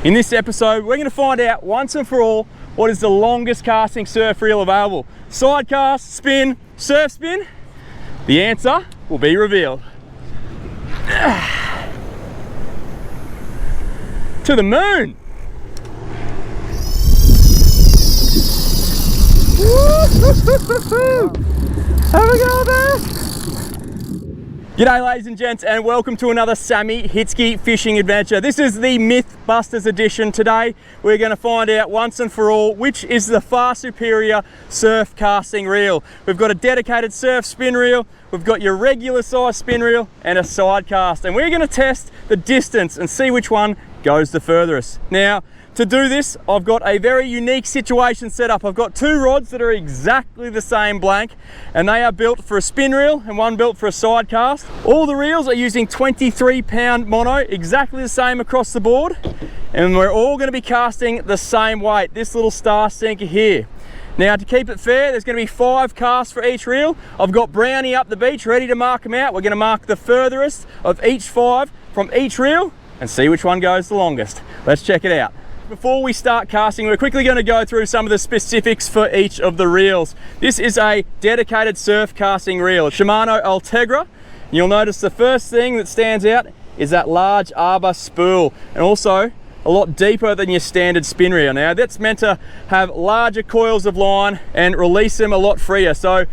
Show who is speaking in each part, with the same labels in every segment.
Speaker 1: In this episode, we're going to find out once and for all what is the longest casting surf reel available. Side cast, spin, surf spin? The answer will be revealed. To the moon! Have a go back! G'day ladies and gents, and welcome to another Sammy Hitzke fishing adventure. This is the Mythbusters edition. Today we're going to find out once and for all which is the far superior surf casting reel. We've got a dedicated surf spin reel, we've got your regular size spin reel and a side cast, and we're going to test the distance and see which one goes the furthest. Now, to do this, I've got a very unique situation set up. I've got two rods that are exactly the same blank, and they are built for a spin reel and one built for a side cast. All the reels are using 23-pound mono, exactly the same across the board, and we're all going to be casting the same weight, this little star sinker here. Now, to keep it fair, there's going to be 5 casts for each reel. I've got Brownie up the beach ready to mark them out. We're going to mark the furthest of each 5 from each reel and see which one goes the longest. Let's check it out. Before we start casting, we're quickly going to go through some of the specifics for each of the reels. This is a dedicated surf casting reel, Shimano Ultegra. You'll notice the first thing that stands out is that large arbor spool, and also a lot deeper than your standard spin reel. Now, that's meant to have larger coils of line and release them a lot freer. So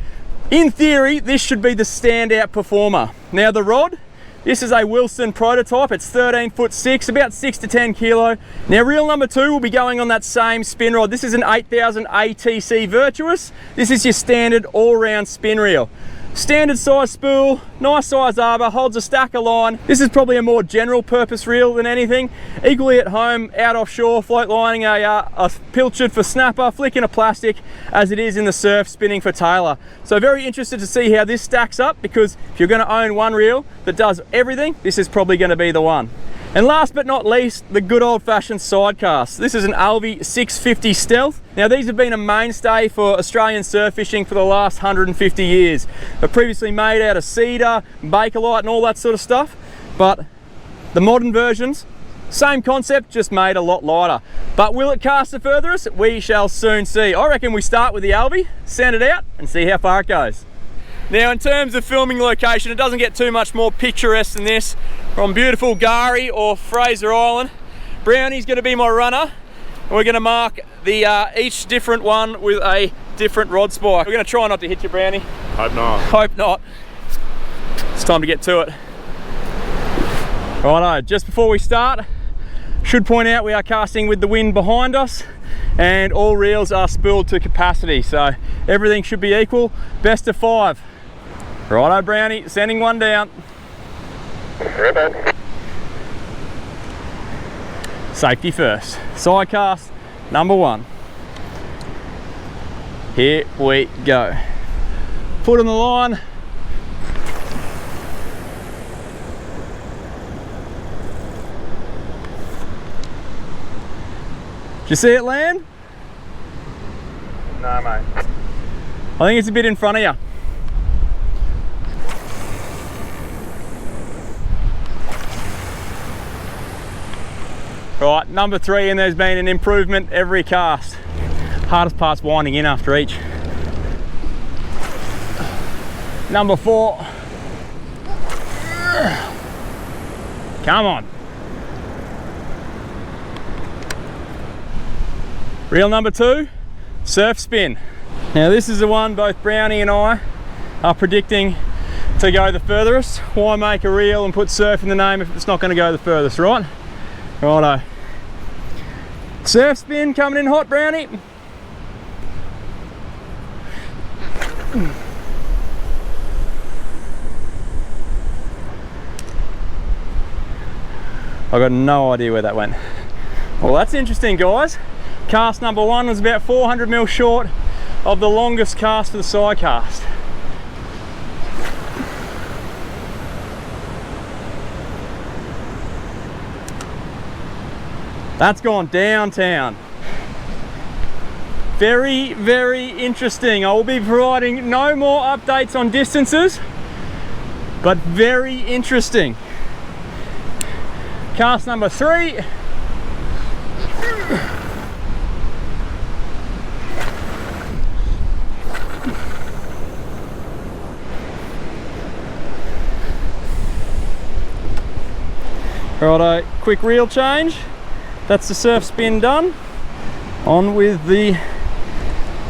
Speaker 1: in theory, this should be the standout performer. Now, the rod, this is a Wilson prototype. It's 13'6", about 6 to 10 kilo. Now, reel number 2 will be going on that same spin rod. This is an 8000 ATC Virtuous. This is your standard all-round spin reel. Standard size spool, nice size arbor, holds a stack of line. This is probably a more general purpose reel than anything. Equally at home, out offshore, float lining a pilchard for snapper, flicking a plastic, as it is in the surf spinning for tailor. So very interested to see how this stacks up, because if you're going to own one reel that does everything, this is probably going to be the one. And last but not least, the good old-fashioned side cast. This is an Alvi 650 Stealth. Now, these have been a mainstay for Australian surf fishing for the last 150 years. They're previously made out of cedar, bakelite and all that sort of stuff, but the modern versions, same concept, just made a lot lighter. But will it cast the furthest? We shall soon see. I reckon we start with the Alvi, send it out and see how far it goes. Now, in terms of filming location, it doesn't get too much more picturesque than this. From beautiful Gari or Fraser Island. Brownie's going to be my runner, and we're going to mark the each different one with a different rod spike. We're going to try not to hit you, Brownie.
Speaker 2: Hope not.
Speaker 1: Hope not. It's time to get to it. Righto, just before we start, should point out we are casting with the wind behind us, and all reels are spooled to capacity, so everything should be equal. Best of 5. Righto, Brownie, sending one down. Safety first. Side cast number 1. Here we go. Foot on the line. Did you see it land?
Speaker 2: No, mate.
Speaker 1: I think it's a bit in front of you. Right, number 3, and there's been an improvement every cast. Hardest part's winding in after each. Number 4. Come on. Reel number 2, surf spin. Now, this is the one both Brownie and I are predicting to go the furthest. Why make a reel and put surf in the name if it's not going to go the furthest, right? Righto. Surf spin coming in hot, Brownie. I've got no idea where that went. Well, that's interesting, guys. Cast number 1 was about 400 mil short of the longest cast for the side cast. That's gone downtown. Very, very interesting. I will be providing no more updates on distances, but very interesting. Cast number 3. Righto, quick reel change. That's the surf spin done. On with the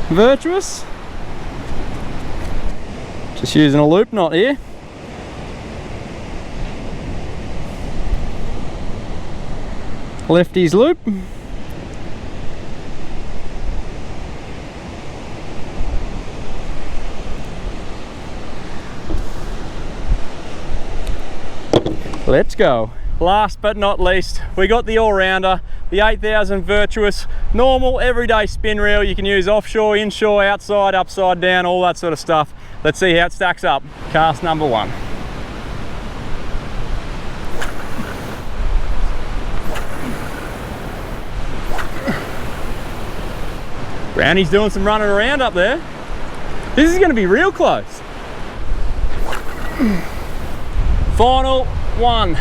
Speaker 1: Virtuous. Just using a loop knot here. Lefty's loop. Let's go. Last but not least, we got the all-rounder, the 8000 Virtuous, normal everyday spin reel. You can use offshore, inshore, outside, upside down, all that sort of stuff. Let's see how it stacks up. Cast number 1. Brownie's doing some running around up there. This is going to be real close. Final 1.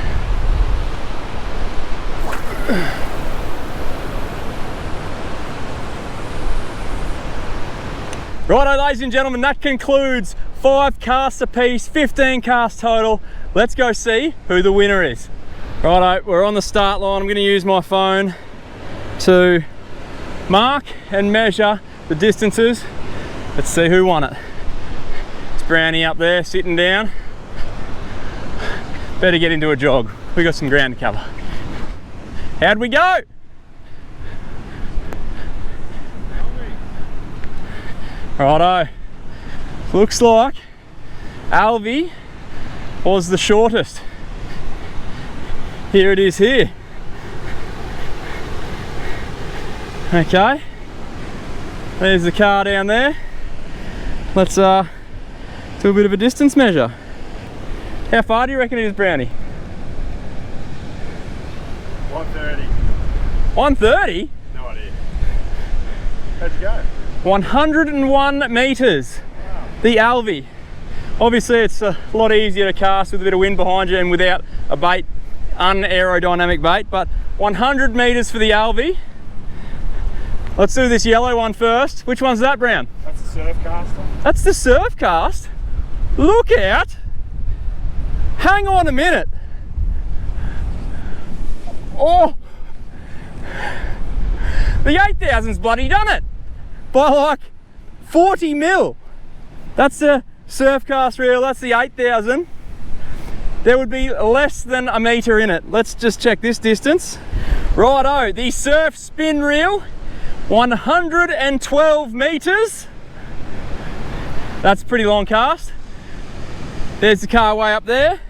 Speaker 1: Righto, ladies and gentlemen, that concludes 5 casts apiece, 15 casts total. Let's go see who the winner is. Righto, we're on the start line. I'm going to use my phone to mark and measure the distances. Let's see who won it. It's Brownie up there sitting down. Better get into a jog. We got some ground to cover. How'd we go? Righto. Looks like Alvy was the shortest. Here it is here. Okay. There's the car down there. Let's do a bit of a distance measure. How far do you reckon it is, Brownie?
Speaker 2: 130.
Speaker 1: 130?
Speaker 2: No idea. How'd you go?
Speaker 1: 101 metres.
Speaker 2: Wow.
Speaker 1: The Alvy. Obviously it's a lot easier to cast with a bit of wind behind you and without a bait, unaerodynamic bait, but 100 metres for the Alvy. Let's do this yellow one first. Which one's that, Brown?
Speaker 2: That's the surf caster.
Speaker 1: That's the surf cast? Look out! Hang on a minute. Oh! The 8000's bloody done it! By like 40 mil. That's the surf cast reel, that's the 8000. There would be less than a metre in it. Let's just check this distance. Righto, the surf spin reel, 112 metres. That's a pretty long cast. There's the car way up there.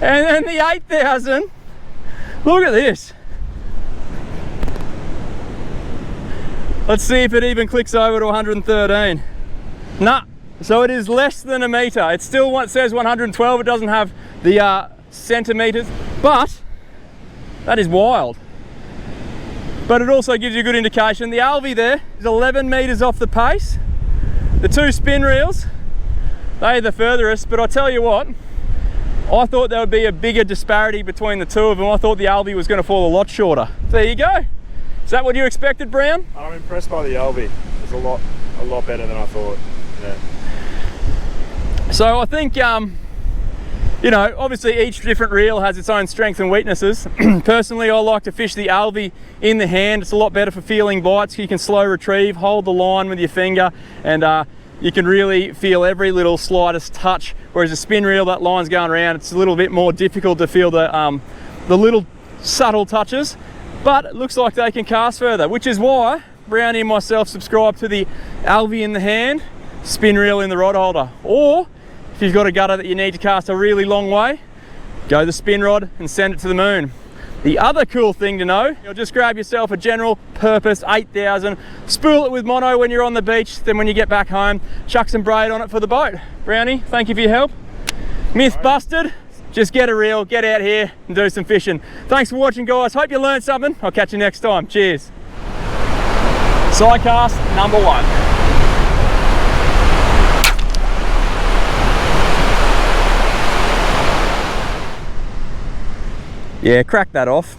Speaker 1: And then the 8000, look at this. Let's see if it even clicks over to 113. Nah, so it is less than a metre. It still says 112, it doesn't have the centimetres, but that is wild. But it also gives you a good indication. The Alvy there is 11 metres off the pace. The 2 spin reels, they're the furthest, but I tell you what, I thought there would be a bigger disparity between the 2 of them. I thought the Alvy was going to fall a lot shorter. There you go. Is that what you expected, Brown?
Speaker 2: I'm impressed by the Alvy. It's a lot better than I thought. Yeah.
Speaker 1: So I think, you know, obviously each different reel has its own strengths and weaknesses. Personally, I like to fish the Alvy in the hand. It's a lot better for feeling bites. You can slow retrieve, hold the line with your finger, and you can really feel every little slightest touch. Whereas a spin reel, that line's going around, it's a little bit more difficult to feel the little subtle touches. But it looks like they can cast further, which is why Brownie and myself subscribe to the Alvy in the hand, spin reel in the rod holder. Or if you've got a gutter that you need to cast a really long way, go the spin rod and send it to the moon. The other cool thing to know, you'll just grab yourself a general purpose 8000, spool it with mono when you're on the beach, then when you get back home, chuck some braid on it for the boat. Brownie, thank you for your help. Myth busted. Just get a reel, get out here and do some fishing. Thanks for watching, guys. Hope you learned something. I'll catch you next time. Cheers. Sidecast number 1. Yeah, crack that off.